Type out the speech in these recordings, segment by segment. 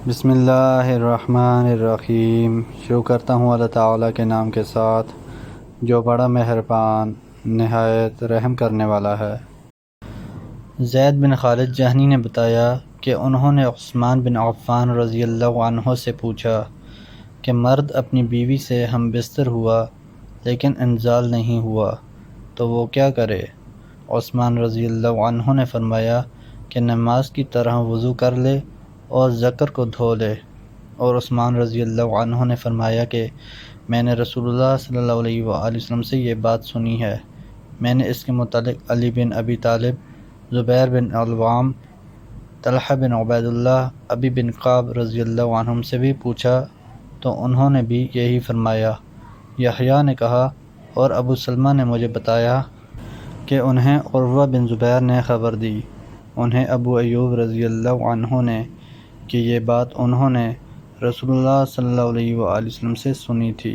بسم اللہ الرحمن الرحیم۔ شروع کرتا ہوں اللہ تعالیٰ کے نام کے ساتھ جو بڑا مہربان نہایت رحم کرنے والا ہے۔ زید بن خالد جہنی نے بتایا کہ انہوں نے عثمان بن عفان رضی اللہ عنہ سے پوچھا کہ مرد اپنی بیوی سے ہم بستر ہوا لیکن انزال نہیں ہوا تو وہ کیا کرے؟ عثمان رضی اللہ عنہ نے فرمایا کہ نماز کی طرح وضو کر لے اور ذکر کو دھو لے۔ اور عثمان رضی اللہ عنہ نے فرمایا کہ میں نے رسول اللہ صلی اللہ علیہ وآلہ وسلم سے یہ بات سنی ہے۔ میں نے اس کے متعلق علی بن ابی طالب، زبیر بن العوام، طلحہ بن عبید اللہ، ابی بن کعب رضی اللہ عنہم سے بھی پوچھا تو انہوں نے بھی یہی فرمایا۔ یحییٰ نے کہا اور ابو سلمہ نے مجھے بتایا کہ انہیں عروہ بن زبیر نے خبر دی، انہیں ابو ایوب رضی اللہ عنہ نے کہ یہ بات انہوں نے رسول اللہ صلی اللہ علیہ وآلہ وسلم سے سنی تھی۔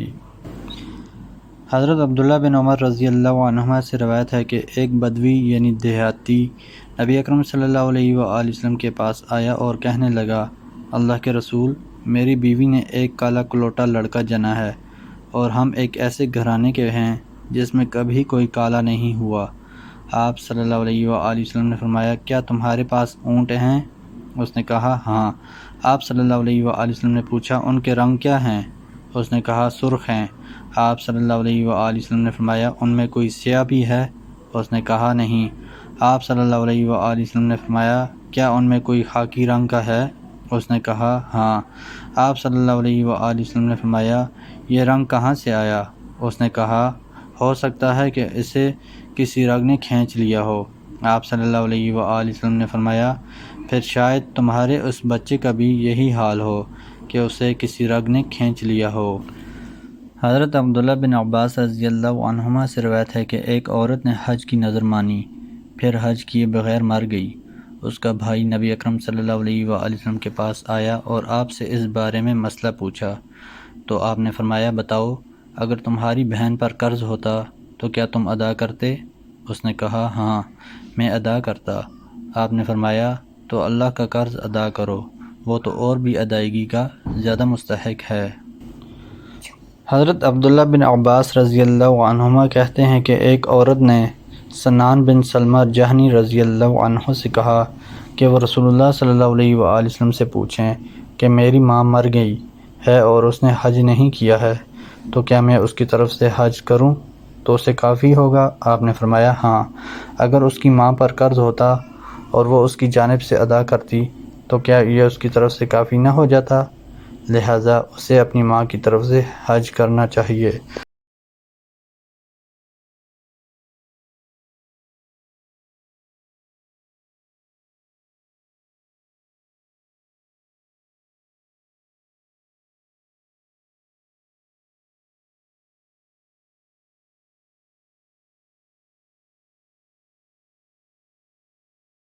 حضرت عبداللہ بن عمر رضی اللہ عنہما سے روایت ہے کہ ایک بدوی یعنی دیہاتی نبی اکرم صلی اللہ علیہ وآلہ وسلم کے پاس آیا اور کہنے لگا، اللہ کے رسول، میری بیوی نے ایک کالا کلوٹا لڑکا جنا ہے اور ہم ایک ایسے گھرانے کے ہیں جس میں کبھی کوئی کالا نہیں ہوا۔ آپ صلی اللہ علیہ وآلہ وسلم نے فرمایا، کیا تمہارے پاس اونٹ ہیں؟ اس نے کہا ہاں۔ آپ صلی اللہ علیہ وآلہ وسلم نے پوچھا، ان کے رنگ کیا ہیں؟ اس نے کہا سرخ ہیں۔ آپ صلی اللہ علیہ وآلہ وسلم نے فرمایا، ان میں کوئی سیاہ بھی ہے؟ اس نے کہا نہیں۔ آپ صلی اللہ علیہ وآلہ وسلم نے فرمایا، کیا ان میں کوئی خاکی رنگ کا ہے؟ اس نے کہا ہاں۔ آپ صلی اللہ علیہ وآلہ وسلم نے فرمایا، یہ رنگ کہاں سے آیا؟ اس نے کہا ہو سکتا ہے کہ اسے کسی رگ نے کھینچ لیا ہو۔ آپ صلی اللہ علیہ وآلہ وسلم نے فرمایا، پھر شاید تمہارے اس بچے کا بھی یہی حال ہو کہ اسے کسی رگ نے کھینچ لیا ہو۔ حضرت عبداللہ بن عباس رضی اللہ عنہما سے روایت ہے کہ ایک عورت نے حج کی نذر مانی، پھر حج کیے بغیر مر گئی۔ اس کا بھائی نبی اکرم صلی اللہ علیہ وآلہ وسلم کے پاس آیا اور آپ سے اس بارے میں مسئلہ پوچھا تو آپ نے فرمایا، بتاؤ، اگر تمہاری بہن پر قرض ہوتا تو کیا تم ادا کرتے؟ اس نے کہا ہاں، میں ادا کرتا۔ آپ نے فرمایا، تو اللہ کا قرض ادا کرو، وہ تو اور بھی ادائیگی کا زیادہ مستحق ہے۔ حضرت عبداللہ بن عباس رضی اللہ عنہما کہتے ہیں کہ ایک عورت نے سنان بن سلمہ جہنی رضی اللہ عنہ سے کہا کہ وہ رسول اللہ صلی اللہ علیہ وآلہ وسلم سے پوچھیں کہ میری ماں مر گئی ہے اور اس نے حج نہیں کیا ہے تو کیا میں اس کی طرف سے حج کروں تو اسے کافی ہوگا؟ آپ نے فرمایا ہاں، اگر اس کی ماں پر قرض ہوتا اور وہ اس کی جانب سے ادا کرتی تو کیا یہ اس کی طرف سے کافی نہ ہو جاتا؟ لہٰذا اسے اپنی ماں کی طرف سے حج کرنا چاہیے۔